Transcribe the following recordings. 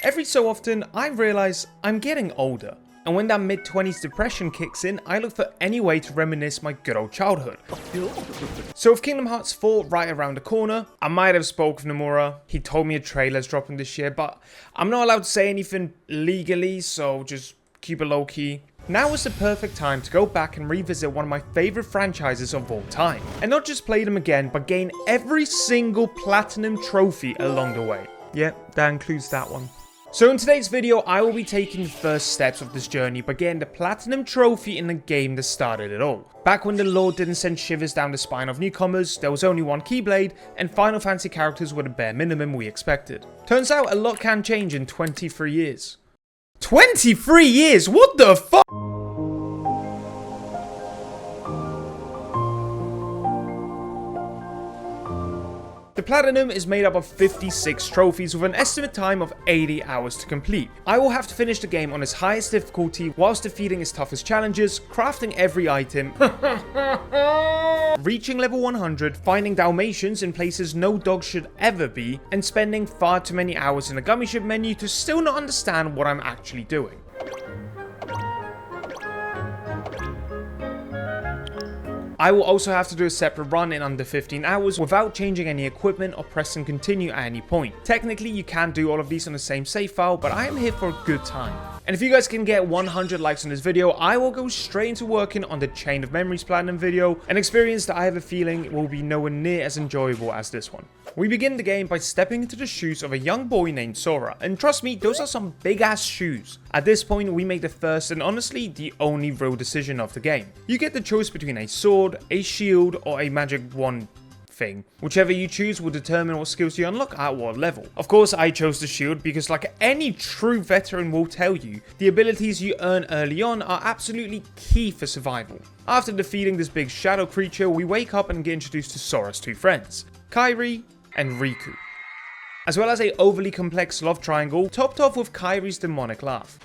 Every so often, I realize I'm getting older. And when that mid-20s depression kicks in, I look for any way to reminisce my good old childhood. So with Kingdom Hearts 4 right around the corner, I might have spoke with Nomura. He told me a trailer's dropping this year, but I'm not allowed to say anything legally, so just keep it low-key. Now is the perfect time to go back and revisit one of my favorite franchises of all time. And not just play them again, but gain every single platinum trophy along the way. Yep, that includes that one. So in today's video, I will be taking the first steps of this journey by getting the platinum trophy in the game that started it all. Back when the lore didn't send shivers down the spine of newcomers, there was only one Keyblade, and Final Fantasy characters were the bare minimum we expected. Turns out a lot can change in 23 years. 23 years? What the fuck? The Platinum is made up of 56 trophies with an estimate time of 80 hours to complete. I will have to finish the game on its highest difficulty whilst defeating its toughest challenges, crafting every item, reaching level 100, finding Dalmatians in places no dog should ever be, and spending far too many hours in the gummy ship menu to still not understand what I'm actually doing. I will also have to do a separate run in under 15 hours without changing any equipment or pressing continue at any point. Technically, you can do all of these on the same save file, but I am here for a good time. And if you guys can get 100 likes on this video, I will go straight into working on the Chain of Memories Platinum video, an experience that I have a feeling will be nowhere near as enjoyable as this one. We begin the game by stepping into the shoes of a young boy named Sora, and trust me, those are some big ass shoes. At this point, we make the first and honestly the only real decision of the game. You get the choice between a sword, a shield, or a magic wand thing. Whichever you choose will determine what skills you unlock at what level. Of course, I chose the shield because, like any true veteran will tell you, the abilities you earn early on are absolutely key for survival. After defeating this big shadow creature, we wake up and get introduced to Sora's two friends, Kairi and Riku, as well as a overly complex love triangle topped off with Kairi's demonic laugh.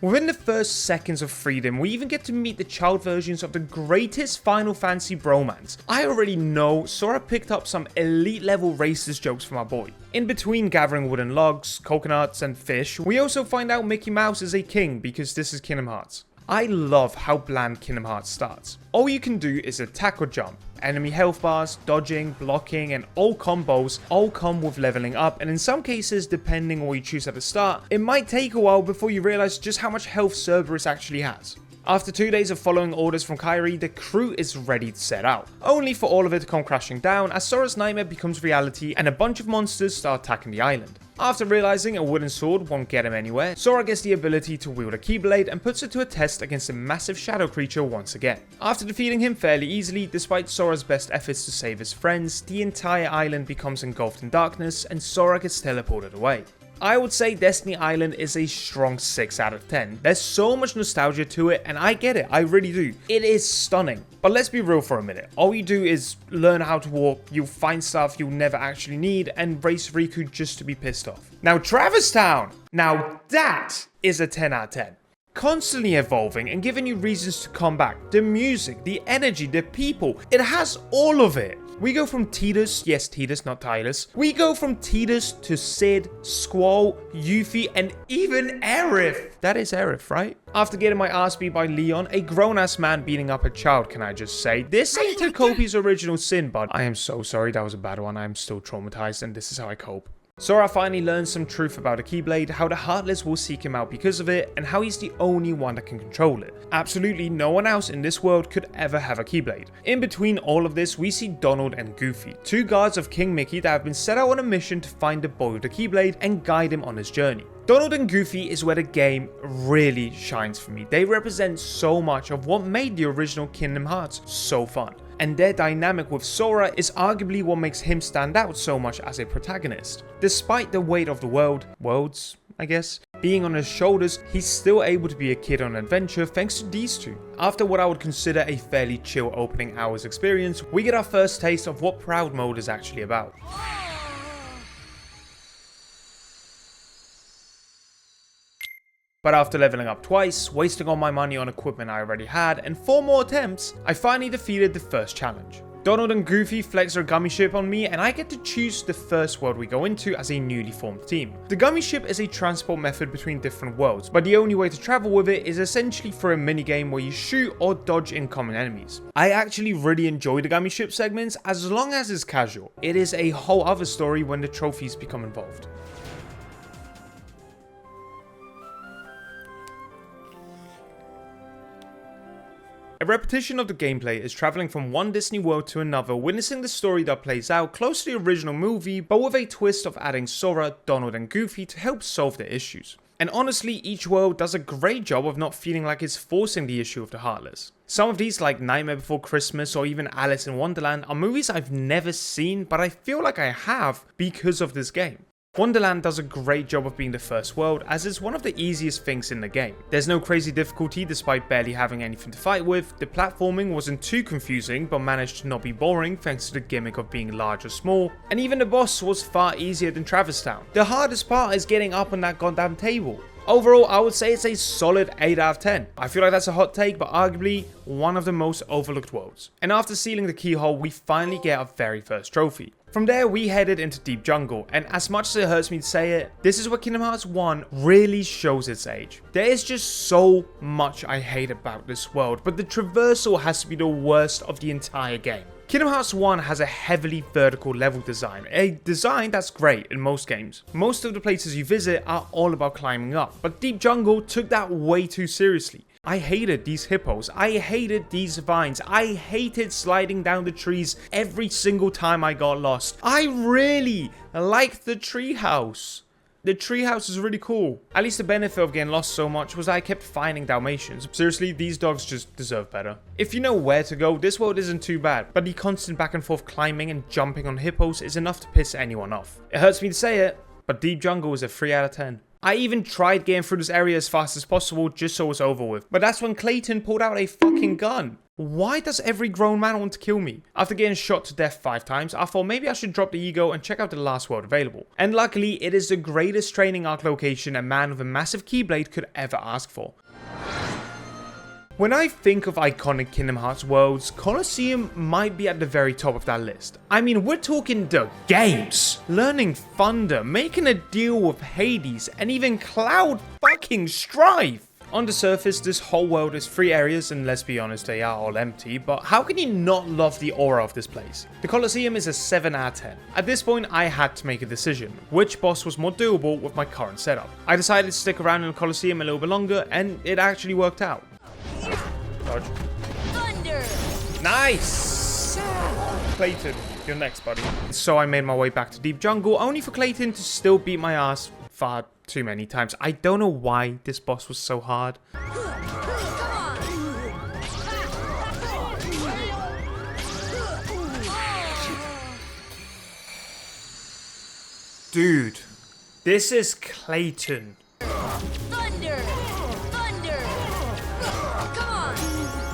Within the first seconds of freedom, we even get to meet the child versions of the greatest Final Fantasy bromance. I already know Sora picked up some elite level racist jokes from our boy. In between gathering wooden logs, coconuts and fish, we also find out Mickey Mouse is a king because this is Kingdom Hearts. I love how bland Kingdom Hearts starts. All you can do is attack or jump. Enemy health bars, dodging, blocking, and all combos all come with leveling up, and in some cases, depending on what you choose at the start, it might take a while before you realize just how much health Cerberus actually has. After 2 days of following orders from Kairi, the crew is ready to set out, only for all of it to come crashing down as Sora's nightmare becomes reality and a bunch of monsters start attacking the island. After realizing a wooden sword won't get him anywhere, Sora gets the ability to wield a Keyblade and puts it to a test against a massive shadow creature once again. After defeating him fairly easily, despite Sora's best efforts to save his friends, the entire island becomes engulfed in darkness and Sora gets teleported away. I would say Destiny Island is a strong 6 out of 10. There's so much nostalgia to it, and I get it, I really do. It is stunning. But let's be real for a minute. All you do is learn how to walk, you'll find stuff you'll never actually need, and race Riku just to be pissed off. Now Traverse Town! Now that is a 10 out of 10. Constantly evolving and giving you reasons to come back. The music, the energy, the people, it has all of it. We go from Tidus, yes Tidus, not Tidus. We go from Tidus to Sid, Squall, Yuffie, and even Aerith. That is Aerith, right? After getting my ass beat by Leon, a grown-ass man beating up a child, can I just say. This ain't Takopi's original sin, bud. I am so sorry, that was a bad one. I am still traumatized and this is how I cope. Sora finally learns some truth about a Keyblade, how the Heartless will seek him out because of it, and how he's the only one that can control it. Absolutely no one else in this world could ever have a Keyblade. In between all of this, we see Donald and Goofy, two guards of King Mickey that have been set out on a mission to find the boy with the Keyblade and guide him on his journey. Donald and Goofy is where the game really shines for me. They represent so much of what made the original Kingdom Hearts so fun. And their dynamic with Sora is arguably what makes him stand out so much as a protagonist. Despite the weight of the worlds, I guess, being on his shoulders, he's still able to be a kid on an adventure thanks to these two. After what I would consider a fairly chill opening hours experience, we get our first taste of what Proud Mode is actually about. But after leveling up twice, wasting all my money on equipment I already had, and 4 more attempts, I finally defeated the first challenge. Donald and Goofy flex their gummy ship on me, and I get to choose the first world we go into as a newly formed team. The gummy ship is a transport method between different worlds, but the only way to travel with it is essentially through a minigame where you shoot or dodge incoming enemies. I actually really enjoy the gummy ship segments as long as it's casual. It is a whole other story when the trophies become involved. A repetition of the gameplay is traveling from one Disney world to another, witnessing the story that plays out close to the original movie, but with a twist of adding Sora, Donald and Goofy to help solve their issues. And honestly, each world does a great job of not feeling like it's forcing the issue of the Heartless. Some of these, like Nightmare Before Christmas or even Alice in Wonderland, are movies I've never seen, but I feel like I have because of this game. Wonderland does a great job of being the first world, as it's one of the easiest things in the game. There's no crazy difficulty despite barely having anything to fight with, the platforming wasn't too confusing but managed to not be boring thanks to the gimmick of being large or small, and even the boss was far easier than Traverse Town. The hardest part is getting up on that goddamn table. Overall, I would say it's a solid 8 out of 10. I feel like that's a hot take, but arguably one of the most overlooked worlds. And after sealing the keyhole, we finally get our very first trophy. From there, we headed into Deep Jungle, and as much as it hurts me to say it, this is where Kingdom Hearts 1 really shows its age. There is just so much I hate about this world, but the traversal has to be the worst of the entire game. Kingdom Hearts 1 has a heavily vertical level design, a design that's great in most games. Most of the places you visit are all about climbing up, but Deep Jungle took that way too seriously. I hated these hippos, I hated these vines, I hated sliding down the trees every single time I got lost. I really liked the treehouse. The treehouse is really cool. At least the benefit of getting lost so much was I kept finding Dalmatians. Seriously, these dogs just deserve better. If you know where to go, this world isn't too bad, but the constant back and forth climbing and jumping on hippos is enough to piss anyone off. It hurts me to say it, but Deep Jungle is a 3 out of 10. I even tried getting through this area as fast as possible just so it's over with, but that's when Clayton pulled out a fucking gun. Why does every grown man want to kill me? After getting shot to death 5 times, I thought maybe I should drop the ego and check out the last world available. And luckily, it is the greatest training arc location a man with a massive keyblade could ever ask for. When I think of iconic Kingdom Hearts worlds, Colosseum might be at the very top of that list. I mean, we're talking the games, learning Thunder, making a deal with Hades, and even Cloud fucking Strife. On the surface, this whole world is 3 areas, and let's be honest, they are all empty, but how can you not love the aura of this place? The Colosseum is a 7 out of 10. At this point, I had to make a decision, which boss was more doable with my current setup. I decided to stick around in the Colosseum a little bit longer, and it actually worked out. Dodge. Thunder. Nice! Clayton, you're next, buddy. So I made my way back to Deep Jungle, only for Clayton to still beat my ass far too many times. I don't know why this boss was so hard. Dude, this is Clayton. Thunder! Thunder! Come on!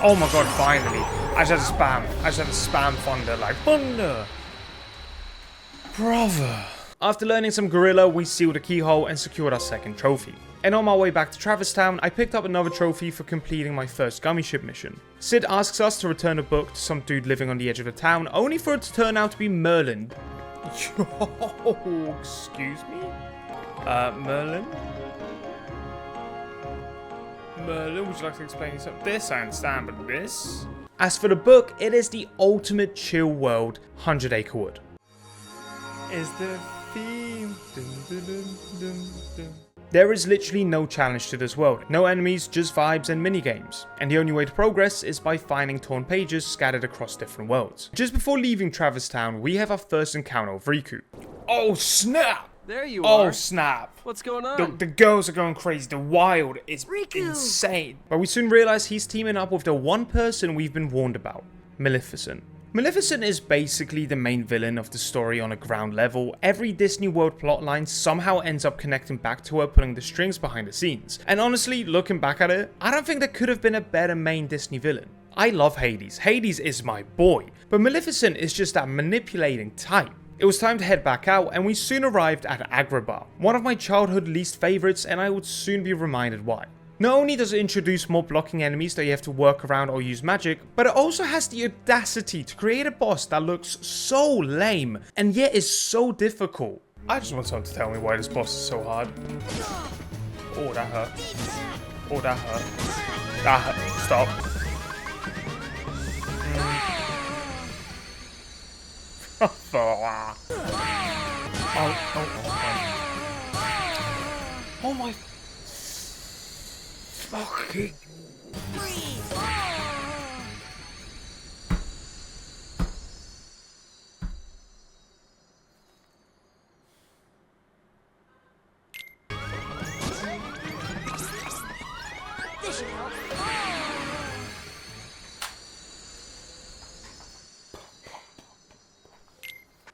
Oh my god, finally. I just had to spam Thunder like Thunder. Brother. After learning some Gorilla, we sealed a keyhole and secured our second trophy. And on my way back to Traverse Town, I picked up another trophy for completing my first gummy ship mission. Sid asks us to return a book to some dude living on the edge of the town, only for it to turn out to be Merlin. Yo, excuse me? Merlin? Merlin, would you like to explain yourself? This I understand, but this? As for the book, it is the ultimate chill world, 100 Acre Wood. Is the theme. Dun, dun, dun, dun, dun. There is literally no challenge to this world, no enemies, just vibes and minigames. And the only way to progress is by finding torn pages scattered across different worlds. Just before leaving Traverse Town, we have our first encounter with Riku. Oh snap! There you are. Oh snap! What's going on? The girls are going crazy, the wild is Riku. Insane. But we soon realize he's teaming up with the one person we've been warned about, Maleficent. Maleficent is basically the main villain of the story on a ground level. Every Disney World plotline somehow ends up connecting back to her, pulling the strings behind the scenes. And honestly, looking back at it, I don't think there could have been a better main Disney villain. I love Hades. Hades is my boy. But Maleficent is just that manipulating type. It was time to head back out, and we soon arrived at Agrabah, one of my childhood least favorites, and I would soon be reminded why. Not only does it introduce more blocking enemies that you have to work around or use magic, but it also has the audacity to create a boss that looks so lame and yet is so difficult. I just want someone to tell me why this boss is so hard. Oh, that hurt. Oh, that hurt. That hurt. Stop. Oh my fucking.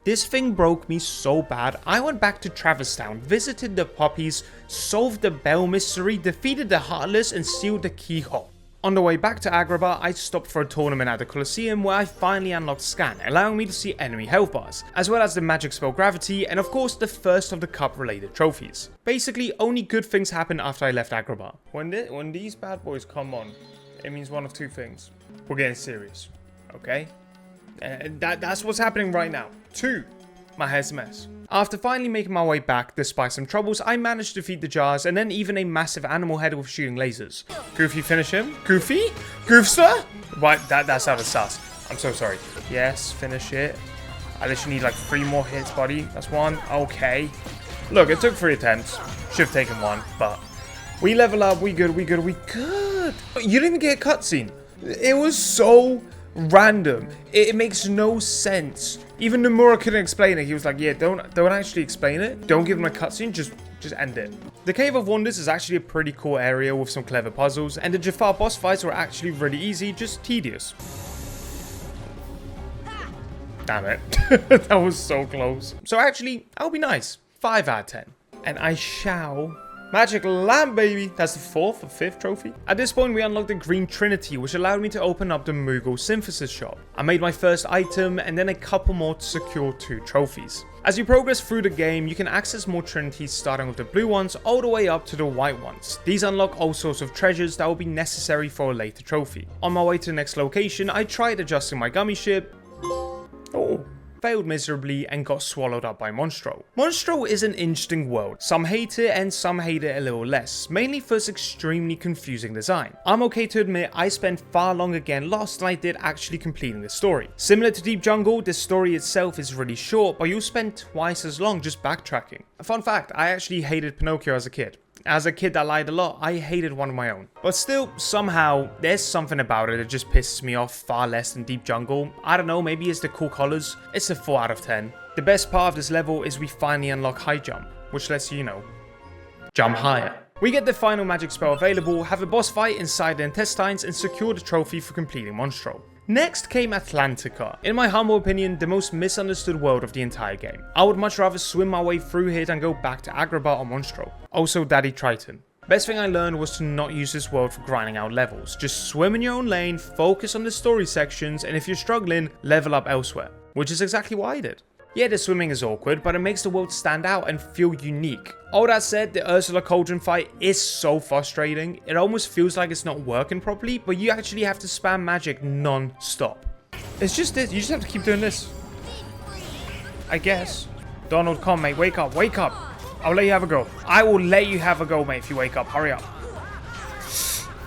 This thing broke me so bad, I went back to Traverse Town, visited the puppies, solved the bell mystery, defeated the Heartless and sealed the keyhole. On the way back to Agrabah, I stopped for a tournament at the Colosseum where I finally unlocked Scan, allowing me to see enemy health bars, as well as the magic spell Gravity and of course the first of the cup related trophies. Basically, only good things happened after I left Agrabah. When these bad boys come on, it means one of two things. We're getting serious, okay? That's what's happening right now. 2. My head's a mess. After finally making my way back, despite some troubles, I managed to defeat the jars and then even a massive animal head with shooting lasers. Goofy, finish him. Goofy? Goofster? What? That sounded sus. I'm so sorry. Yes, finish it. I literally need like 3 more hits, buddy. That's 1. Okay. Look, it took 3 attempts. Should have taken 1, but we level up. We good. We good. You didn't get a cutscene. It was so random. It makes no sense. Even Nomura couldn't explain it. He was like, yeah, don't actually explain it. Don't give him a cutscene, just end it. The Cave of Wonders is actually a pretty cool area with some clever puzzles, and the Jafar boss fights were actually really easy, just tedious. Damn it. That was so close. So actually, I'll be nice. 5 out of 10. And I shall... Magic lamp, baby! That's the 4th or 5th trophy. At this point, we unlocked the Green Trinity, which allowed me to open up the Moogle Synthesis shop. I made my first item, and then a couple more to secure 2 trophies. As you progress through the game, you can access more Trinities starting with the blue ones all the way up to the white ones. These unlock all sorts of treasures that will be necessary for a later trophy. On my way to the next location, I tried adjusting my gummy ship. Oh. Failed miserably and got swallowed up by Monstro. Monstro is an interesting world. Some hate it and some hate it a little less, mainly for its extremely confusing design. I'm okay to admit I spent far longer getting lost than I did actually completing the story. Similar to Deep Jungle, the story itself is really short, but you'll spend twice as long just backtracking. A fun fact, I actually hated Pinocchio as a kid. As a kid that lied a lot, I hated one of my own. But still, somehow, there's something about it that just pisses me off far less than Deep Jungle. I don't know, maybe it's the cool colors. It's a 4 out of 10. The best part of this level is we finally unlock High Jump, which lets you, jump higher. We get the final magic spell available, have a boss fight inside the intestines, and secure the trophy for completing Monstro. Next came Atlantica. In my humble opinion, the most misunderstood world of the entire game. I would much rather swim my way through here than go back to Agrabah or Monstro. Also Daddy Triton. Best thing I learned was to not use this world for grinding out levels. Just swim in your own lane, focus on the story sections, and if you're struggling, level up elsewhere. Which is exactly what I did. Yeah, the swimming is awkward, but it makes the world stand out and feel unique. All that said, the Ursula Cauldron fight is so frustrating. It almost feels like it's not working properly, but you actually have to spam magic non-stop. It's just this, you just have to keep doing this. I guess. Donald, come mate, wake up, wake up. I'll let you have a go. I will let you have a go, mate, if you wake up. Hurry up.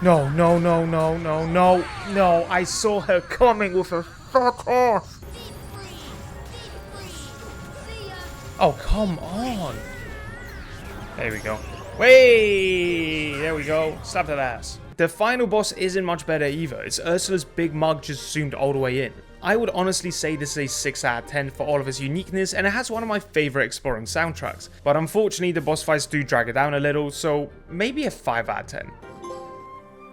No. I saw her coming with her fuck off. Oh, come on. There we go. Way! There we go. Slap that ass. The final boss isn't much better either. It's Ursula's big mug just zoomed all the way in. I would honestly say this is a 6 out of 10 for all of its uniqueness, and it has one of my favorite exploring soundtracks. But unfortunately, the boss fights do drag it down a little, so maybe a 5 out of 10.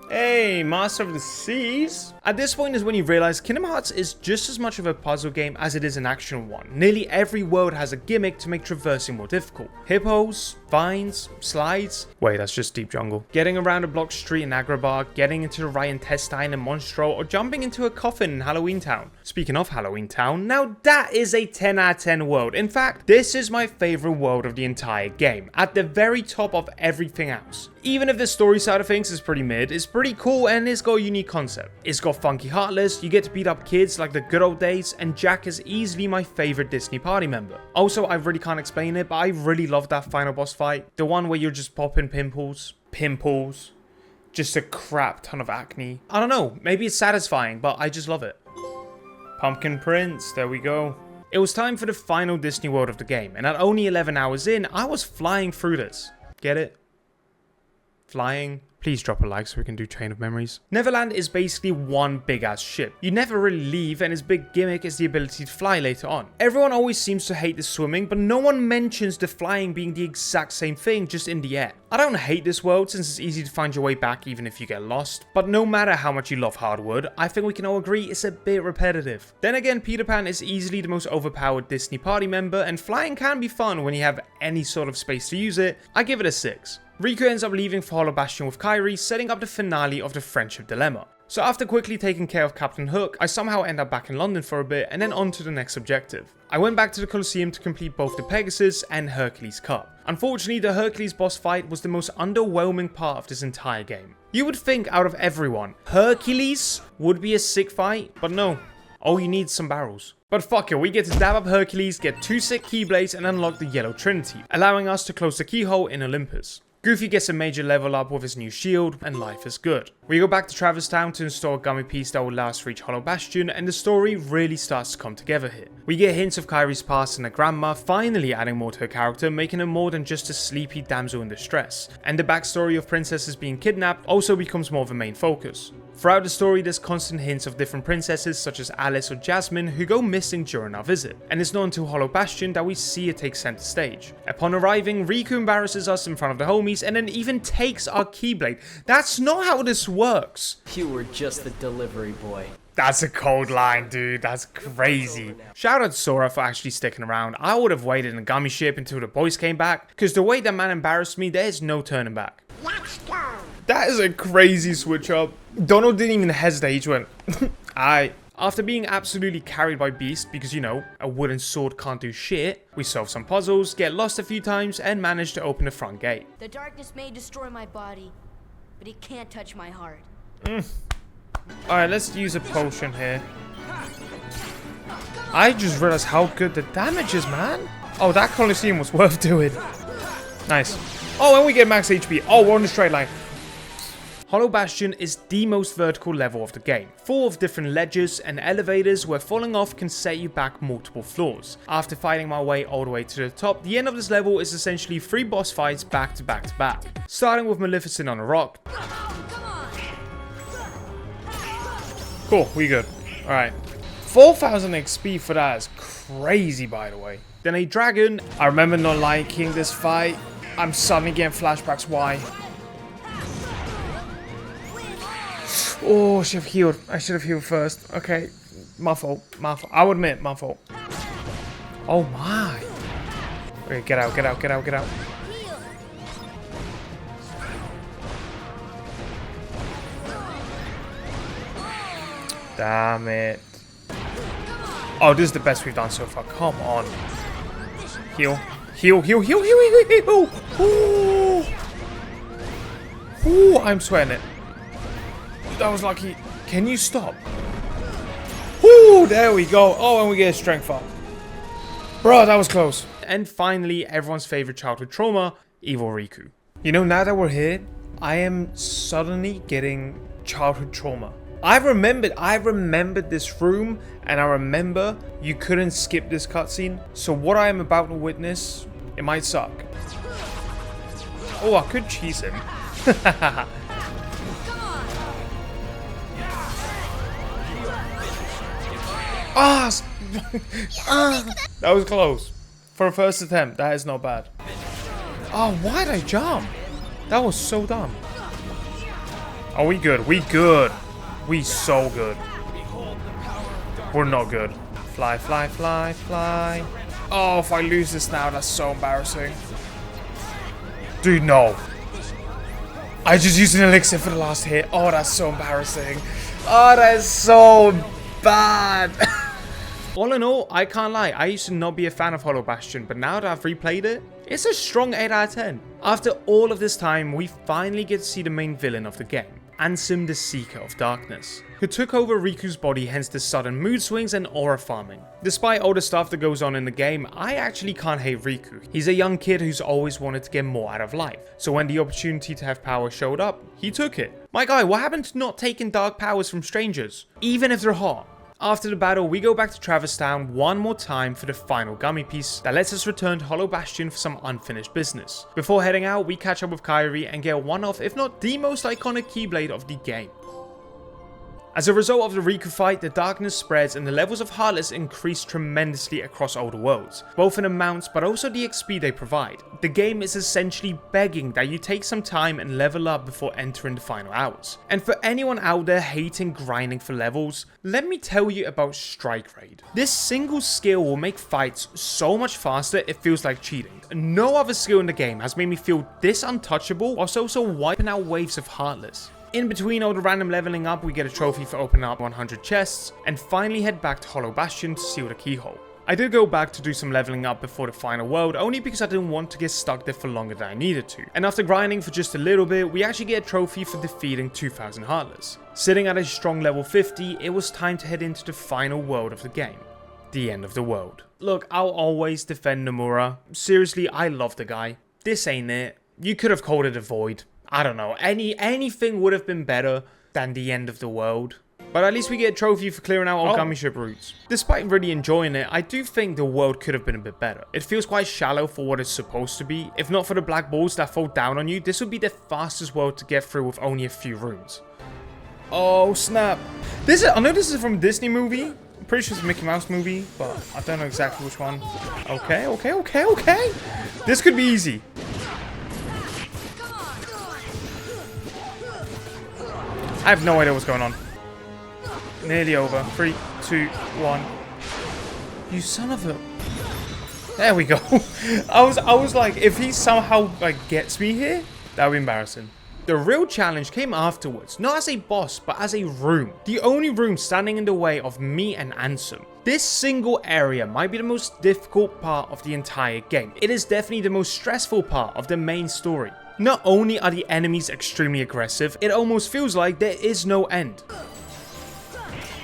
Hey, Master of the Seas! At this point is when you realize Kingdom Hearts is just as much of a puzzle game as it is an action one. Nearly every world has a gimmick to make traversing more difficult. Hippos, vines, slides. Wait, that's just Deep Jungle. Getting around a blocked street in Agrabah, getting into the right intestine in Monstro, or jumping into a coffin in Halloween Town. Speaking of Halloween Town, now that is a 10 out of 10 world. In fact, this is my favorite world of the entire game, at the very top of everything else. Even if the story side of things is pretty mid, it's pretty cool and it's got a unique concept. It's got funky Heartless, you get to beat up kids like the good old days, and Jack is easily my favorite Disney party member. Also, I really can't explain it, but I really love that final boss fight. The one where you're just popping pimples, just a crap ton of acne. I don't know, maybe it's satisfying, but I just love it. Pumpkin Prince, there we go. It was time for the final Disney world of the game, and at only 11 hours in, I was flying through this. Get it? Flying. Please drop a like so we can do Chain of Memories. Neverland is basically one big ass ship. You never really leave, and its big gimmick is the ability to fly later on. Everyone always seems to hate the swimming, but no one mentions the flying being the exact same thing, just in the air. I don't hate this world since it's easy to find your way back even if you get lost, but no matter how much you love hardwood, I think we can all agree it's a bit repetitive. Then again, Peter Pan is easily the most overpowered Disney party member, and flying can be fun when you have any sort of space to use it. I give it a 6. Riku ends up leaving for Hollow Bastion with Kairi, setting up the finale of the Friendship Dilemma. So after quickly taking care of Captain Hook, I somehow end up back in London for a bit and then on to the next objective. I went back to the Colosseum to complete both the Pegasus and Hercules Cup. Unfortunately, the Hercules boss fight was the most underwhelming part of this entire game. You would think out of everyone, Hercules would be a sick fight, but no. All you need is some barrels. But fuck it, we get to dab up Hercules, get 2 sick Keyblades and unlock the Yellow Trinity, allowing us to close the keyhole in Olympus. Goofy gets a major level up with his new shield, and life is good. We go back to Traverse Town to install a gummy piece that will allow us to reach Hollow Bastion, and the story really starts to come together here. We get hints of Kairi's past and her grandma, finally adding more to her character, making her more than just a sleepy damsel in distress. And the backstory of princesses being kidnapped also becomes more of a main focus. Throughout the story, there's constant hints of different princesses such as Alice or Jasmine who go missing during our visit, and it's not until Hollow Bastion that we see it take center stage. Upon arriving, Riku embarrasses us in front of the homies and then even takes our Keyblade. That's not how this works. You were just the delivery boy. That's a cold line, dude. That's crazy. Shout out to Sora for actually sticking around. I would have waited in a gummy ship until the boys came back, because the way that man embarrassed me, there's no turning back. Let's go. That is a crazy switch up. Donald didn't even hesitate. He just went, aye. After being absolutely carried by Beast, because you know, a wooden sword can't do shit, we solve some puzzles, get lost a few times, and manage to open the front gate. The darkness may destroy my body, but it can't touch my heart. Alright, let's use a potion here. I just realized how good the damage is, man. Oh, that Colosseum was worth doing. Nice. Oh, and we get max HP. Oh, we're on the straight line. Hollow Bastion is the most vertical level of the game, full of different ledges and elevators where falling off can set you back multiple floors. After fighting my way all the way to the top, the end of this level is essentially 3 boss fights back to back to back, starting with Maleficent on a rock. Cool, we good. Alright. 4,000 XP for that is crazy, by the way. Then a dragon. I remember not liking this fight. I'm suddenly getting flashbacks. Why? Oh, I should have healed. I should have healed first. Okay. My fault. My fault. I would admit, my fault. Oh my. Okay, get out, get out, get out, get out. Damn it. Oh, this is the best we've done so far. Come on. Heal. Heal, heal, heal, heal, heal, heal. Ooh. Ooh, I'm sweating it. That was lucky. Can you stop? Ooh, there we go. Oh, and we get a strength up. Bro, that was close. And finally, everyone's favorite childhood trauma, Evil Riku. You know, now that we're here, I am suddenly getting childhood trauma. I remembered this room, and I remember you couldn't skip this cutscene. So what I am about to witness, it might suck. Oh, I could cheese him. That was close. For a first attempt, that is not bad. Oh, why did I jump? That was so dumb. Oh, we good. We good. We so good. We're not good. Fly, fly, fly, fly. Oh, if I lose this now, that's so embarrassing. Dude, no. I just used an elixir for the last hit. Oh, that's so embarrassing. Oh, that is so bad. All in all, I can't lie. I used to not be a fan of Hollow Bastion, but now that I've replayed it, It's a strong 8 out of 10. After all of this time, we finally get to see the main villain of the game, Ansem the Seeker of Darkness, who took over Riku's body, hence the sudden mood swings and aura farming. Despite all the stuff that goes on in the game, I actually can't hate Riku. He's a young kid who's always wanted to get more out of life, so when the opportunity to have power showed up, he took it. My guy, what happened to not taking dark powers from strangers, even if they're hot? After the battle, we go back to Traverse Town one more time for the final gummy piece that lets us return to Hollow Bastion for some unfinished business. Before heading out, we catch up with Kairi and get one of, if not the most iconic Keyblade of the game. As a result of the Riku fight, the darkness spreads and the levels of Heartless increase tremendously across all the worlds, both in amounts but also the XP they provide. The game is essentially begging that you take some time and level up before entering the final hours. And for anyone out there hating grinding for levels, let me tell you about Strike Raid. This single skill will make fights so much faster it feels like cheating. No other skill in the game has made me feel this untouchable whilst also wiping out waves of Heartless. In between all the random leveling up, we get a trophy for opening up 100 chests, and finally head back to Hollow Bastion to seal the keyhole. I did go back to do some leveling up before the final world, only because I didn't want to get stuck there for longer than I needed to. And after grinding for just a little bit, we actually get a trophy for defeating 2000 Heartless. Sitting at a strong level 50, it was time to head into the final world of the game. The end of the world. Look, I'll always defend Nomura. Seriously, I love the guy. This ain't it. You could have called it a void. I don't know, anything would have been better than the end of the world. But at least we get a trophy for clearing out all gummy ship routes. Despite really enjoying it, I do think the world could have been a bit better. It feels quite shallow for what it's supposed to be. If not for the black balls that fall down on you, this would be the fastest world to get through with only a few rooms. Oh snap. I know this is from a Disney movie. I'm pretty sure it's a Mickey Mouse movie, but I don't know exactly which one. Okay. This could be easy. I have no idea what's going on. Nearly over. 3, 2, 1. You son of a... There we go. I was like, if he somehow gets me here, that would be embarrassing. The real challenge came afterwards, not as a boss, but as a room. The only room standing in the way of me and Ansem. This single area might be the most difficult part of the entire game. It is definitely the most stressful part of the main story. Not only are the enemies extremely aggressive, it almost feels like there is no end.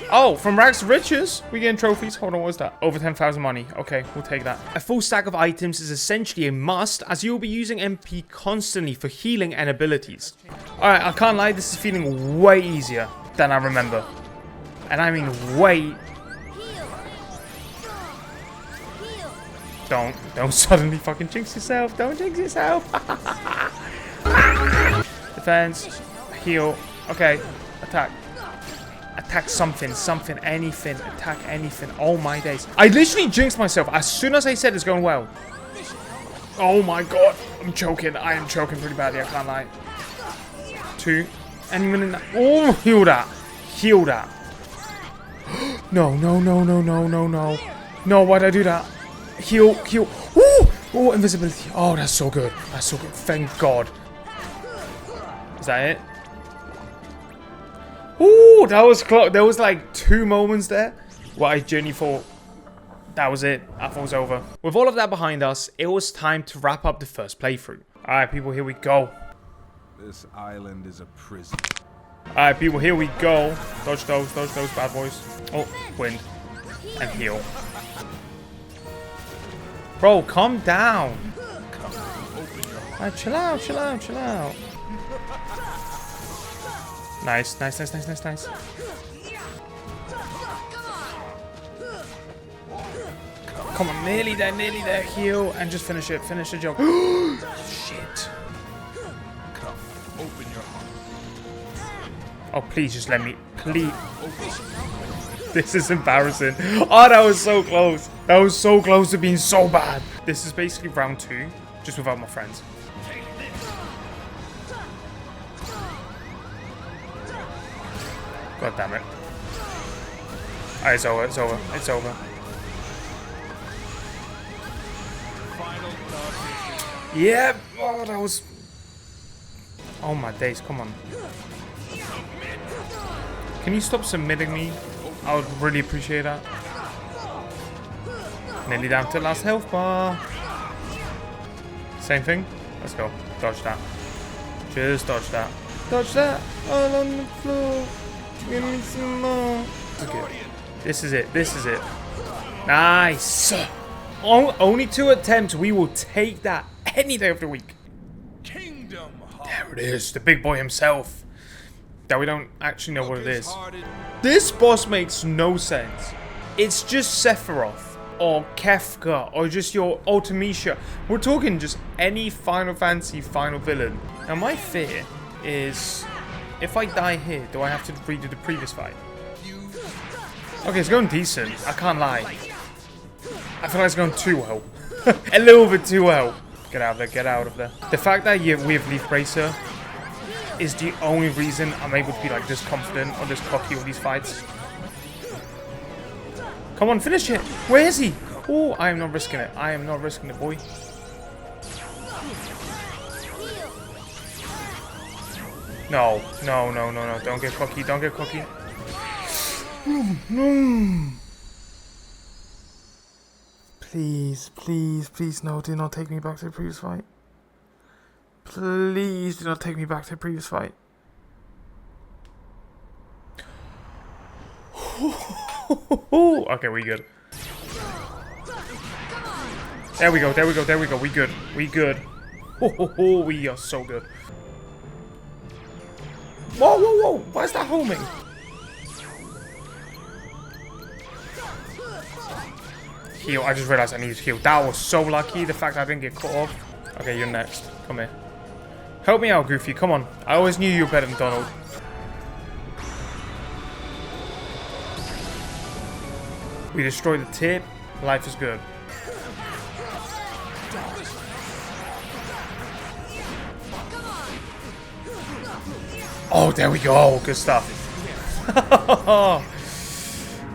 Oh, from rags to riches, we getting trophies. Hold on, what's that? Over 10,000 money. Okay, we'll take that. A full stack of items is essentially a must, as you will be using MP constantly for healing and abilities. Alright, I can't lie, this is feeling way easier than I remember. And I mean way... Don't suddenly fucking jinx yourself. Don't jinx yourself. Defense. Heal. Okay. Attack. Attack something, anything. Attack anything. Oh my days. I literally jinxed myself as soon as I said it's going well. Oh my god. I'm choking. I am choking pretty badly. I can't lie. 2. Anyone in that? Oh, heal that. Heal that. No. No, why'd I do that? Heal. Ooh! Oh, invisibility. Oh, that's so good. Thank God. Is that it? Ooh, that was close. There was like 2 moments there where I genuinely thought that was it. I thought it was over. With all of that behind us, it was time to wrap up the first playthrough. Alright, people, here we go. This island is a prison. Alright, people, here we go. Dodge those bad boys. Oh, wind. And heal. Bro, calm down. Alright, chill out. Nice. Come on, nearly there. Heal and just finish it. Finish the job. Shit. Oh, please just let me. Please. This is embarrassing. Oh, that was so close. That was so close to being so bad. This is basically round 2, just without my friends. God damn it. Alright, it's over. Yeah. Oh, that was... Oh my days, come on. Can you stop submitting me? I would really appreciate that. Nearly down to the last health bar. Same thing. Let's go. Dodge that. Just dodge that. Dodge that. All on the floor. Give me some more. Okay. This is it. This is it. Nice. Only 2 attempts. We will take that any day of the week. Kingdom There it is. The big boy himself. That we don't actually know what it is. This boss makes no sense. It's just Sephiroth or Kefka or just your Ultimisha. We're talking just any Final Fantasy final villain. Now my fear is if I die here, do I have to redo the previous fight? Okay, it's going decent. I can't lie. I feel like it's going too well. A little bit too well. Get out of there, get out of there. The fact that we have Leaf Bracer is the only reason I'm able to be like this confident or this cocky with these fights. Come on, finish it. Where is he? Oh, I am not risking it. I am not risking it, boy. No, no, no, no, no. Don't get cocky. Don't get cocky. Please, please, please, no. Do not take me back to the previous fight. Please do not take me back to the previous fight. Okay, we good. There we go, there we go, there we go. We good. We good. We are so good. Whoa, whoa, whoa. Why is that homing? Heal. I just realized I needed to heal. That was so lucky. The fact I didn't get caught off. Okay, you're next. Come here. Help me out, Goofy. Come on. I always knew you were better than Donald. We destroyed the tip. Life is good. Oh, there we go. Good stuff.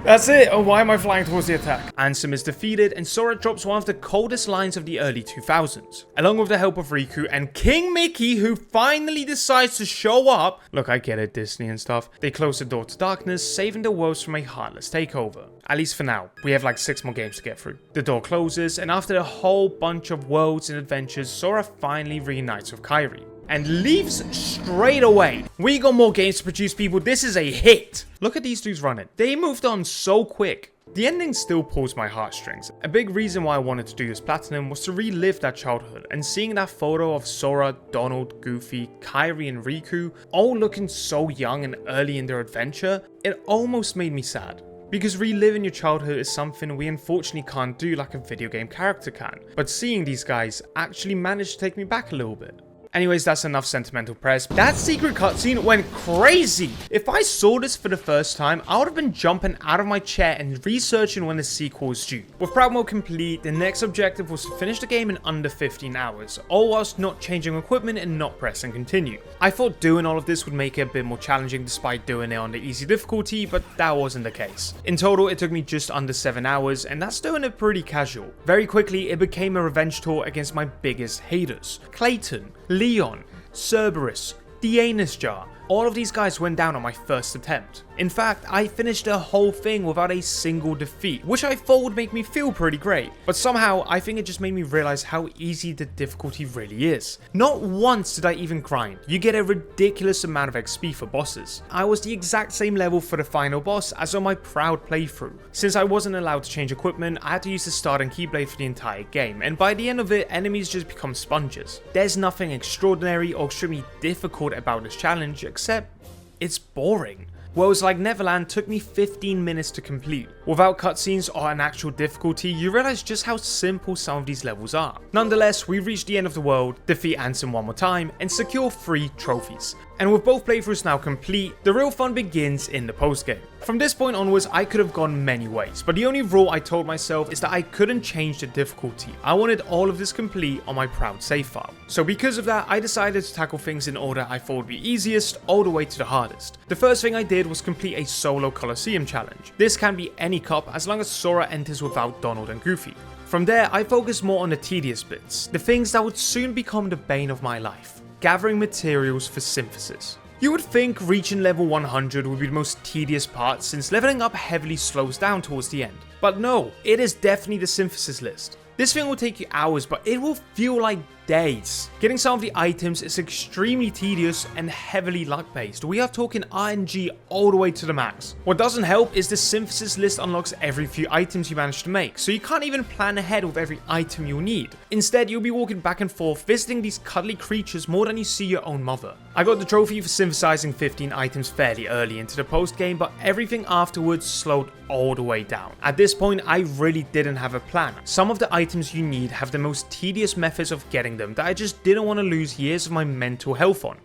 That's it. Oh, why am I flying towards the attack? Ansem is defeated and Sora drops one of the coldest lines of the early 2000s. Along with the help of Riku and King Mickey, who finally decides to show up. Look, I get it, Disney and stuff. They close the door to darkness, saving the worlds from a heartless takeover. At least for now. We have like 6 more games to get through. The door closes, and after a whole bunch of worlds and adventures, Sora finally reunites with Kairi and leaves straight away. We got more games to produce, people. This is a hit. Look at these dudes running. They moved on so quick. The ending still pulls my heartstrings. A big reason why I wanted to do this platinum was to relive that childhood, and seeing that photo of Sora, Donald, Goofy, Kairi and Riku all looking so young and early in their adventure, it almost made me sad. Because reliving your childhood is something we unfortunately can't do like a video game character can, but seeing these guys actually managed to take me back a little bit. Anyways, that's enough sentimental press. That secret cutscene went crazy. If I saw this for the first time, I would have been jumping out of my chair and researching when the sequel was due. With Proud Mode complete, the next objective was to finish the game in under 15 hours, all whilst not changing equipment and not pressing continue. I thought doing all of this would make it a bit more challenging despite doing it on the easy difficulty, but that wasn't the case. In total, it took me just under 7 hours, and that's doing it pretty casual. Very quickly, it became a revenge tour against my biggest haters. Clayton, Leon, Cerberus, the Anus Jar. All of these guys went down on my first attempt. In fact, I finished the whole thing without a single defeat, which I thought would make me feel pretty great. But somehow, I think it just made me realize how easy the difficulty really is. Not once did I even grind. You get a ridiculous amount of XP for bosses. I was the exact same level for the final boss as on my Proud playthrough. Since I wasn't allowed to change equipment, I had to use the start and keyblade for the entire game, and by the end of it, enemies just become sponges. There's nothing extraordinary or extremely difficult about this challenge, except it's boring. Worlds like Neverland took me 15 minutes to complete. Without cutscenes or an actual difficulty, you realize just how simple some of these levels are. Nonetheless, we reach the end of the world, defeat Ansem one more time, and secure 3 trophies. And with both playthroughs now complete, the real fun begins in the post-game. From this point onwards, I could have gone many ways, but the only rule I told myself is that I couldn't change the difficulty. I wanted all of this complete on my Proud save file. So because of that, I decided to tackle things in order I thought would be easiest, all the way to the hardest. The first thing I did was complete a solo Colosseum challenge. This can be any cup as long as Sora enters without Donald and Goofy. From there, I focused more on the tedious bits, the things that would soon become the bane of my life. Gathering materials for synthesis. You would think reaching level 100 would be the most tedious part since leveling up heavily slows down towards the end. But no, it is definitely the synthesis list. This thing will take you hours, but it will feel like days. Getting some of the items is extremely tedious and heavily luck based. We are talking RNG all the way to the max. What doesn't help is the synthesis list unlocks every few items you manage to make, so you can't even plan ahead with every item you'll need. Instead, you'll be walking back and forth visiting these cuddly creatures more than you see your own mother. I got the trophy for synthesizing 15 items fairly early into the post game, but everything afterwards slowed all the way down. At this point, I really didn't have a plan. Some of the items you need have the most tedious methods of getting them that I just didn't want to lose years of my mental health on.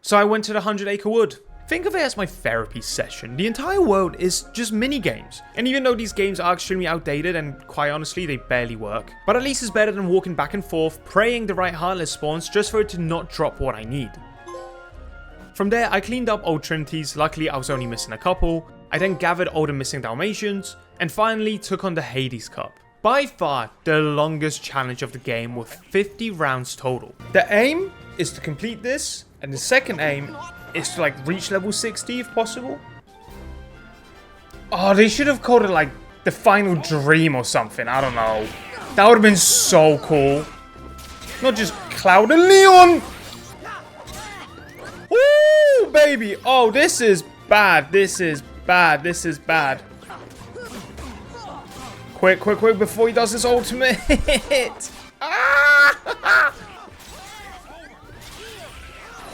So I went to the 100 Acre Wood. Think of it as my therapy session. The entire world is just mini games. And even though these games are extremely outdated and quite honestly they barely work, but at least it's better than walking back and forth praying the right Heartless spawns just for it to not drop what I need. From there, I cleaned up old Trinities. Luckily I was only missing a couple. I then gathered all the missing Dalmatians and finally took on the Hades Cup. By far the longest challenge of the game with 50 rounds total. The aim is to complete this, and the second aim is to like reach level 60 if possible. Oh, they should have called it like the final dream or something. I don't know. That would have been so cool. Not just Cloud and Leon. Woo, baby. Oh, this is bad. This is bad. This is bad. Quick, quick, quick before he does his ultimate. Ah!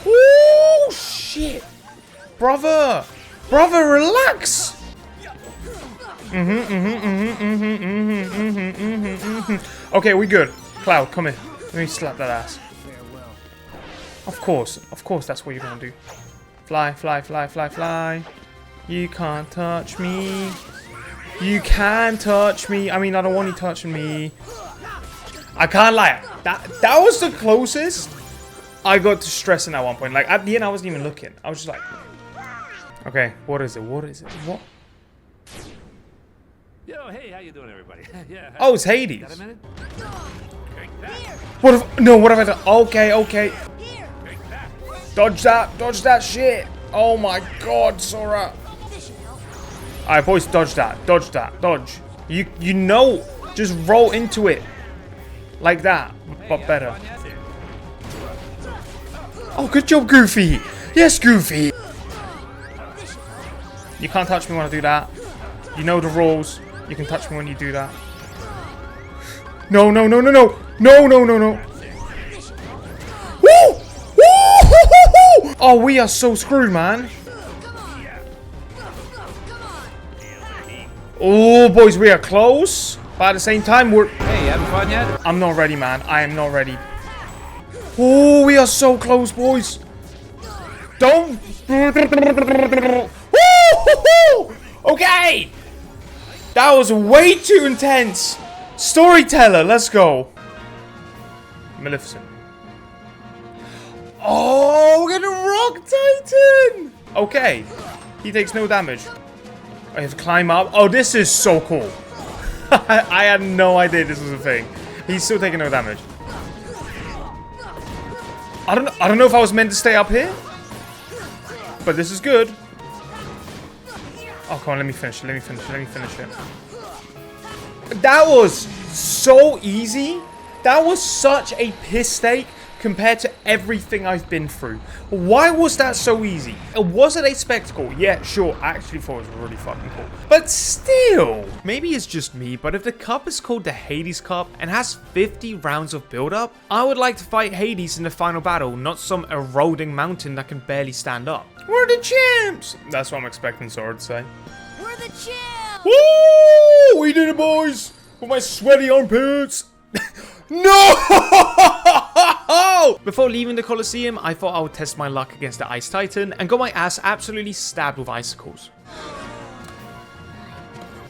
Oh shit, brother, relax. Okay, we good. Cloud, come here. Let me slap that ass. Of course, that's what you're gonna do. Fly, fly, fly, fly, fly. You can't touch me. You can touch me. I mean, I don't want you touching me. I can't lie. That was the closest I got to stressing at one point. Like, at the end, I wasn't even looking. I was just like, okay, what is it? What is it? What? Yo, hey, how you doing, everybody? Yeah. Oh, it's Hades. Got a minute? What if, no, what have I done? Okay, okay. Dodge that shit. Oh my god, Sora. Alright, boys, dodge that, dodge. You know, just roll into it. Like that, but better. Oh, good job, Goofy. Yes, Goofy. You can't touch me when I do that. You know the rules. You can touch me when you do that. No. No. Woo! Woo! Oh, we are so screwed, man. Oh, boys, we are close. But at the same time, we're... Hey, you having fun yet? I'm not ready, man. I am not ready. Oh, we are so close, boys. Don't... Okay. That was way too intense. Storyteller, let's go. Maleficent. Oh, we're gonna Rock Titan. Okay. He takes no damage. I have to climb up. Oh, this is so cool. I had no idea this was a thing. He's still taking no damage. I don't know if I was meant to stay up here. But this is good. Oh, come on, let me finish it. That was so easy. That was such a piss take compared to everything I've been through. Why was that so easy? Was it a spectacle? Yeah, sure. I actually thought it was really fucking cool. But still, maybe it's just me, but if the cup is called the Hades Cup and has 50 rounds of build-up, I would like to fight Hades in the final battle, not some eroding mountain that can barely stand up. We're the champs! That's what I'm expecting Sora to say. We're the champs! Woo! We did it, boys! With my sweaty armpits! No! Before leaving the Colosseum, I thought I would test my luck against the Ice Titan and got my ass absolutely stabbed with icicles.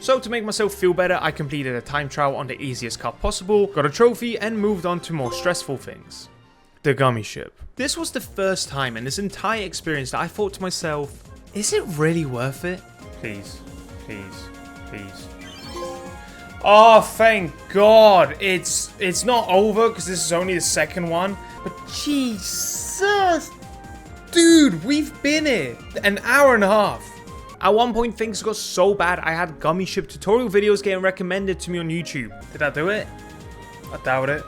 So to make myself feel better, I completed a time trial on the easiest cup possible, got a trophy, and moved on to more stressful things. The Gummy Ship. This was the first time in this entire experience that I thought to myself, is it really worth it? Please, please, please. Oh, thank God. It's not over because this is only the second one. But Jesus. Dude, we've been here an hour and a half. At one point, things got so bad, I had Gummy Ship tutorial videos getting recommended to me on YouTube. Did I do it? I doubt it.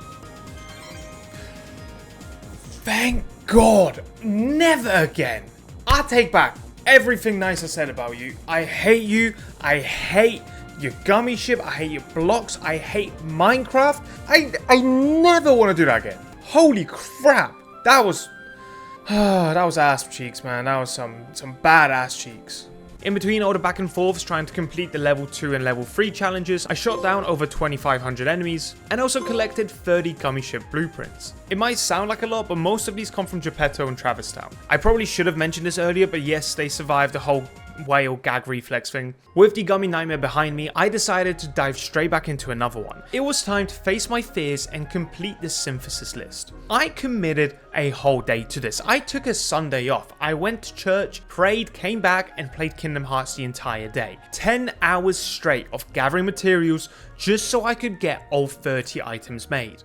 Thank God. Never again. I take back everything nice I said about you. I hate you. I hate your gummy ship. I hate your blocks. I hate Minecraft. I never want to do that again. Holy crap. That was ass cheeks, man. That was some bad ass cheeks. In between all the back and forths trying to complete the level 2 and level 3 challenges, I shot down over 2,500 enemies and also collected 30 gummy ship blueprints. It might sound like a lot, but most of these come from Geppetto and Travistown. I probably should have mentioned this earlier, but yes, they survived the whole whale gag reflex thing. With the gummy nightmare behind me, I decided to dive straight back into another one. It was time to face my fears and complete this synthesis list. I committed a whole day to this. I took a Sunday off. I went to church, prayed, came back and played Kingdom Hearts the entire day. 10 hours straight of gathering materials just so I could get all 30 items made.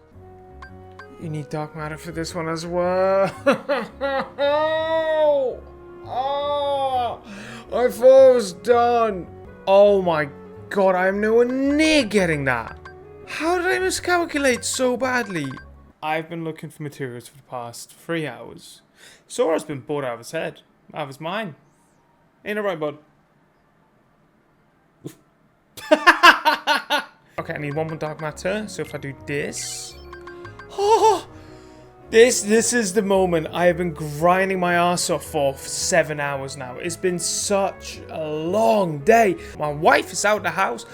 You need dark matter for this one as well. Oh, I thought it was done. Oh my god, I am nowhere near getting that. How did I miscalculate so badly? I've been looking for materials for the past 3 hours. Sora's been bored out of his head. Out of his mind. Ain't it right, bud? Okay, I need one more dark matter. So if I do this... Oh! This is the moment I have been grinding my ass off for 7 hours now. It's been such a long day. My wife is out of the house.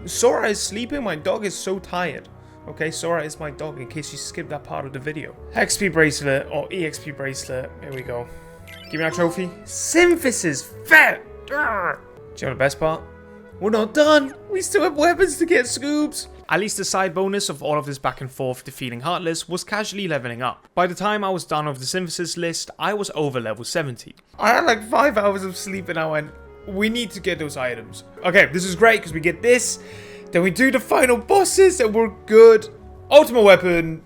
Sora is sleeping. My dog is so tired. Okay, Sora is my dog in case you skipped that part of the video. XP bracelet or EXP bracelet. Here we go. Give me that trophy. Synthesis. Fair. Do you know the best part? We're not done. We still have weapons to get scoops. At least the side bonus of all of this back and forth defeating Heartless was casually leveling up. By the time I was done with the synthesis list, I was over level 70. I had like 5 hours of sleep and I went, we need to get those items. Okay, this is great because we get this, then we do the final bosses and we're good. Ultima weapon.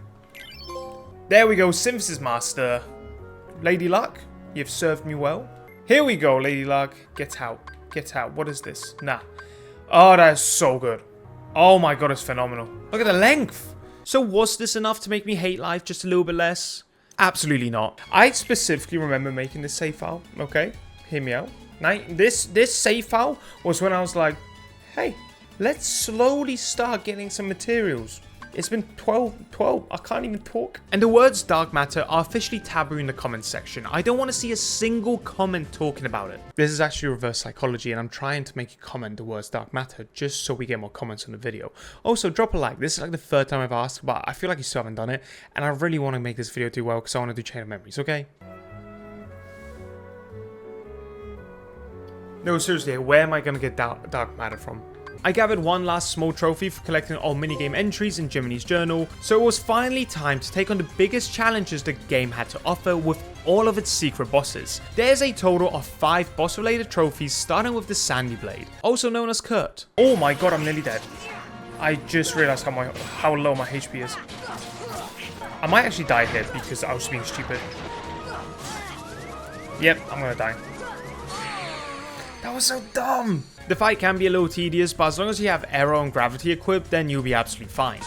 There we go, synthesis master. Lady Luck, you've served me well. Here we go, Lady Luck. Get out. Get out. What is this? Nah. Oh, that is so good. Oh my god, it's phenomenal. Look at the length. So was this enough to make me hate life just a little bit less? Absolutely not. I specifically remember making this save file, okay? Hear me out. Now, this save file was when I was like, hey, let's slowly start getting some materials. It's been 12, I can't even talk. And the words dark matter are officially taboo in the comments section. I don't want to see a single comment talking about it. This is actually reverse psychology and I'm trying to make you comment the words dark matter just so we get more comments on the video. Also, drop a like. This is like the 3rd time I've asked, but I feel like you still haven't done it. And I really want to make this video do well because I want to do Chain of Memories, okay? No, seriously, where am I going to get dark matter from? I gathered one last small trophy for collecting all minigame entries in Jiminy's journal, so it was finally time to take on the biggest challenges the game had to offer with all of its secret bosses. There's a total of 5 boss related trophies starting with the Sandy Blade, also known as Kurt. Oh my god, I'm nearly dead. I just realized how low my HP is. I might actually die here because I was being stupid. Yep, I'm gonna die. That was so dumb! The fight can be a little tedious, but as long as you have arrow and gravity equipped, then you'll be absolutely fine.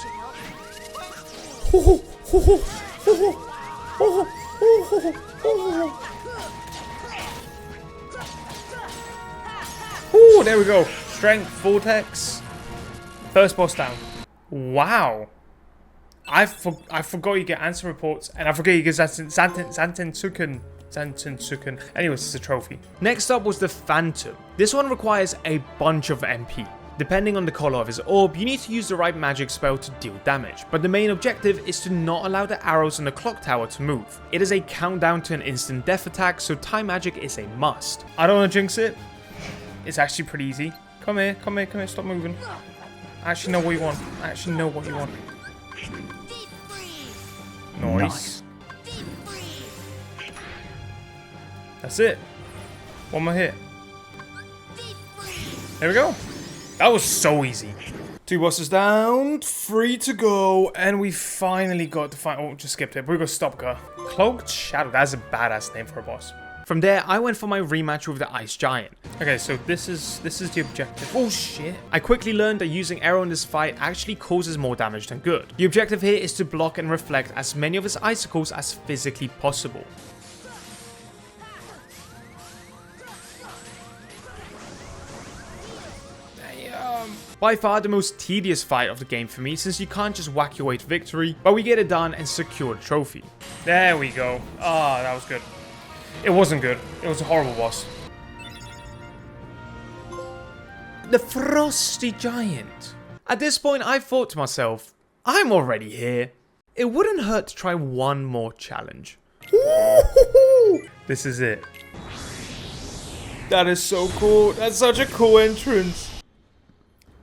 Ooh, there we go. Strength, Vortex. First boss down. Wow. I forgot you get answer reports, and I forgot you get Zanten Suken. Anyways, it's a trophy. Next up was the Phantom. This one requires a bunch of MP. Depending on the color of his orb, you need to use the right magic spell to deal damage, but the main objective is to not allow the arrows in the clock tower to move. It is a countdown to an instant death attack, so time magic is a must. I don't want to jinx it. It's actually pretty easy. Come here, stop moving. I actually know what you want. Nice. That's it. One more hit. There we go. That was so easy. 2 bosses down, 3 to go, and we finally got the final. Oh, just skipped it. But we got Stopka. Cloaked Shadow. That's a badass name for a boss. From there, I went for my rematch with the Ice Giant. Okay, so this is the objective. Oh shit. I quickly learned that using arrow in this fight actually causes more damage than good. The objective here is to block and reflect as many of his icicles as physically possible. By far the most tedious fight of the game for me, since you can't just whack your way to victory, but we get it done and secure the trophy. There we go. Ah, that was good. It wasn't good. It was a horrible boss. The Frosty Giant. At this point, I thought to myself, I'm already here. It wouldn't hurt to try one more challenge. This is it. That is so cool. That's such a cool entrance.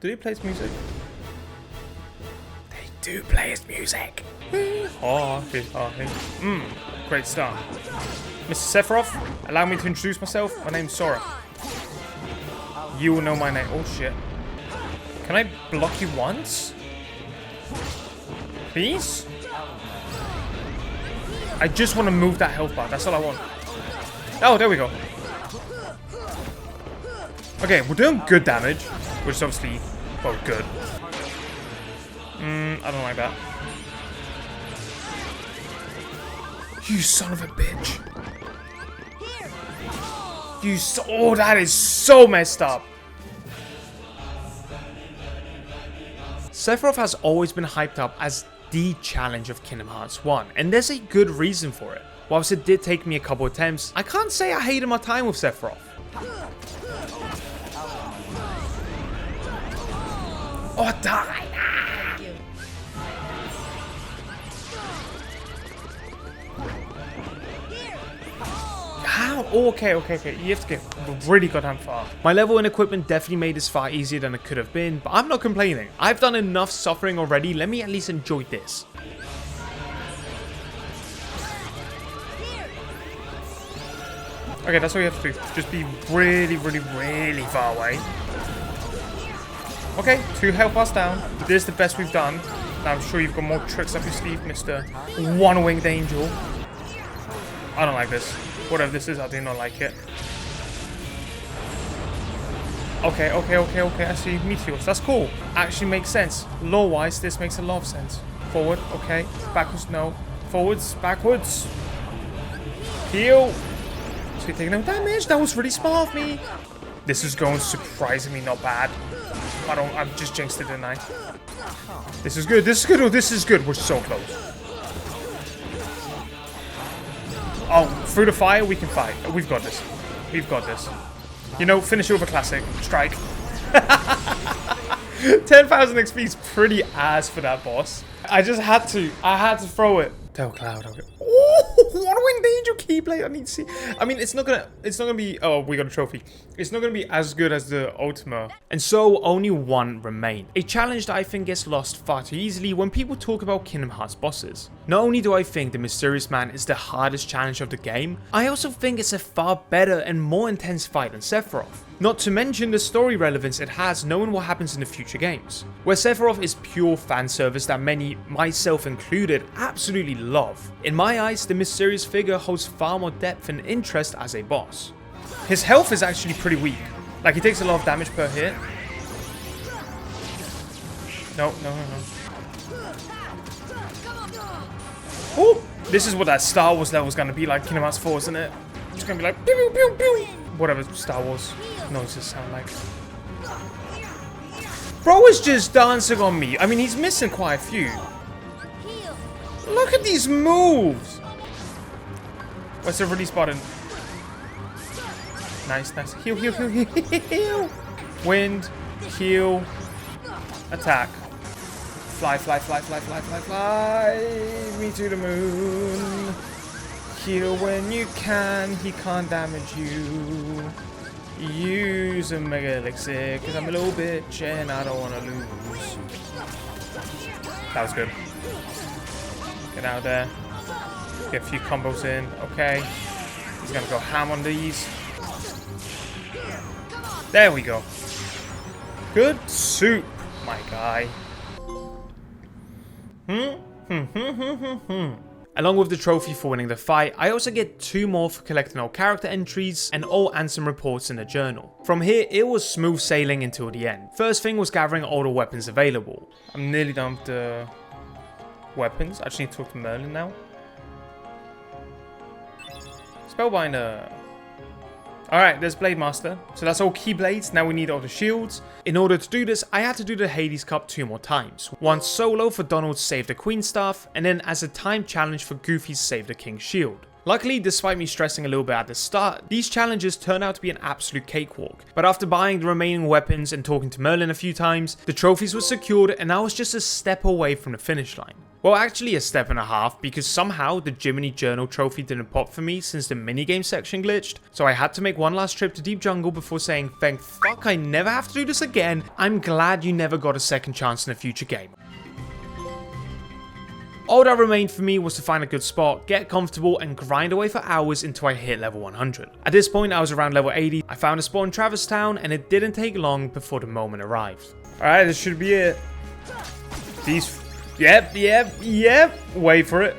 Do they play his music? They do play his music. Great start. Mr. Sephiroth, allow me to introduce myself. My name's Sora. You will know my name. Oh shit. Can I block you once? Please? I just want to move that health bar. That's all I want. Oh, there we go. Okay, we're doing good damage, which is obviously, well, good. I don't like that. You son of a bitch. Oh, that is so messed up. Sephiroth has always been hyped up as the challenge of Kingdom Hearts 1, and there's a good reason for it. Whilst it did take me a couple attempts, I can't say I hated my time with Sephiroth. Oh, die! How? Oh, okay. You have to get really goddamn far. My level and equipment definitely made this far easier than it could have been, but I'm not complaining. I've done enough suffering already. Let me at least enjoy this. Okay, that's all you have to do. Just be really far away. Okay, 2 health bars down. This is the best we've done. Now I'm sure you've got more tricks up your sleeve, Mr. One-Winged Angel. I don't like this. Whatever this is, I do not like it. Okay. I see meteors. That's cool. Actually makes sense. Lore-wise, this makes a lot of sense. Forward, okay. Backwards, no. Forwards, backwards. Heal. So you're taking no damage. That was really smart of me. This is going surprisingly not bad. I've just jinxed it, didn't I? This is good. This is good. We're so close. Oh, through the fire, we can fight. We've got this. You know, finish it with a classic. Strike. 10,000 XP is pretty ass for that boss. I had to throw it. Tell Cloud. Okay. Oh, One-Winged Angel Keyblade. I need to see. I mean, it's not gonna be. Oh, we got a trophy. It's not gonna be as good as the Ultima. And so only one remained. A challenge that I think gets lost far too easily when people talk about Kingdom Hearts bosses. Not only do I think the Mysterious Man is the hardest challenge of the game, I also think it's a far better and more intense fight than Sephiroth. Not to mention the story relevance it has knowing what happens in the future games, where Sephiroth is pure fan service that many, myself included, absolutely love. In my eyes, the mysterious figure holds far more depth and interest as a boss. His health is actually pretty weak, like he takes a lot of damage per hit. No. Oh, this is what that Star Wars level is going to be like, Kingdom Hearts 4, isn't it? It's going to be like pew pew pew pew. Whatever Star Wars noises sound like. Bro is just dancing on me. I mean, he's missing quite a few. Look at these moves. What's the release button? Nice. Heal. Wind. Heal. Attack. Fly. Me to the moon. Heal when you can, he can't damage you. Use a Mega Elixir, because I'm a little bitch and I don't want to lose. That was good. Get out of there. Get a few combos in. Okay. He's going to go ham on these. There we go. Good soup, Along with the trophy for winning the fight, I also get 2 more for collecting all character entries and all Ansem reports in the journal. From here, it was smooth sailing until the end. First thing was gathering all the weapons available. I'm nearly done with the weapons. I just need to talk to Merlin now. Spellbinder. Alright, there's Blade Master. So that's all Keyblades. Now we need all the shields. In order to do this, I had to do the Hades Cup 2 more times. Once solo for Donald's Save the Queen Staff, and then as a time challenge for Goofy's Save the King's Shield. Luckily, despite me stressing a little bit at the start, these challenges turned out to be an absolute cakewalk. But after buying the remaining weapons and talking to Merlin a few times, the trophies were secured and I was just a step away from the finish line. Well, actually a step and a half, because somehow the Jiminy Journal trophy didn't pop for me since the minigame section glitched, so I had to make one last trip to Deep Jungle before saying, thank fuck I never have to do this again. I'm glad you never got a second chance in a future game. All that remained for me was to find a good spot, get comfortable, and grind away for hours until I hit level 100. At this point, I was around level 80, I found a spot in Traverse Town, and it didn't take long before the moment arrived. Alright, this should be it. These... Yep. Wait for it.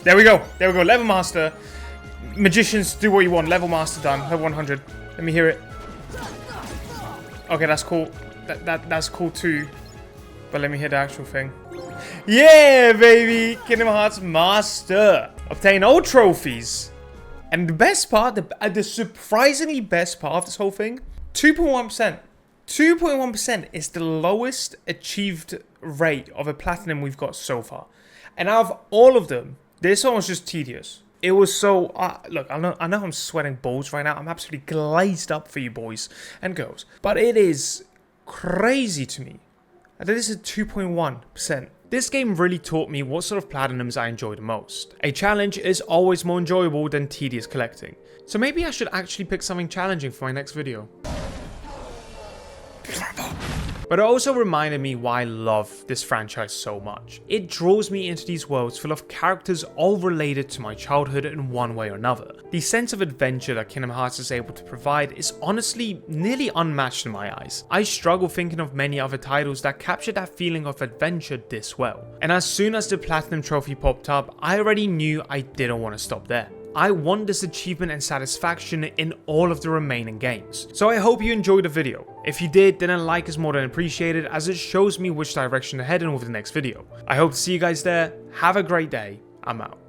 There we go. Level Master. Magicians, do what you want. Level Master done. Level 100. Let me hear it. Okay, that's cool. That's cool too. But let me hear the actual thing. Yeah, baby! Kingdom Hearts Master. Obtain all trophies. And the best part, the surprisingly best part of this whole thing, 2.1%. 2.1% is the lowest achieved rate of a platinum we've got so far. And out of all of them, this one was just tedious. It was so... look, I know I'm sweating balls right now. I'm absolutely glazed up for you boys and girls. But it is crazy to me that this is 2.1%. This game really taught me what sort of platinums I enjoy the most. A challenge is always more enjoyable than tedious collecting. So maybe I should actually pick something challenging for my next video. But it also reminded me why I love this franchise so much. It draws me into these worlds full of characters all related to my childhood in one way or another. The sense of adventure that Kingdom Hearts is able to provide is honestly nearly unmatched in my eyes. I struggle thinking of many other titles that capture that feeling of adventure this well. And as soon as the Platinum Trophy popped up, I already knew I didn't want to stop there. I want this achievement and satisfaction in all of the remaining games. So I hope you enjoyed the video. If you did, then a like is more than appreciated, as it shows me which direction to head in with the next video. I hope to see you guys there. Have a great day. I'm out.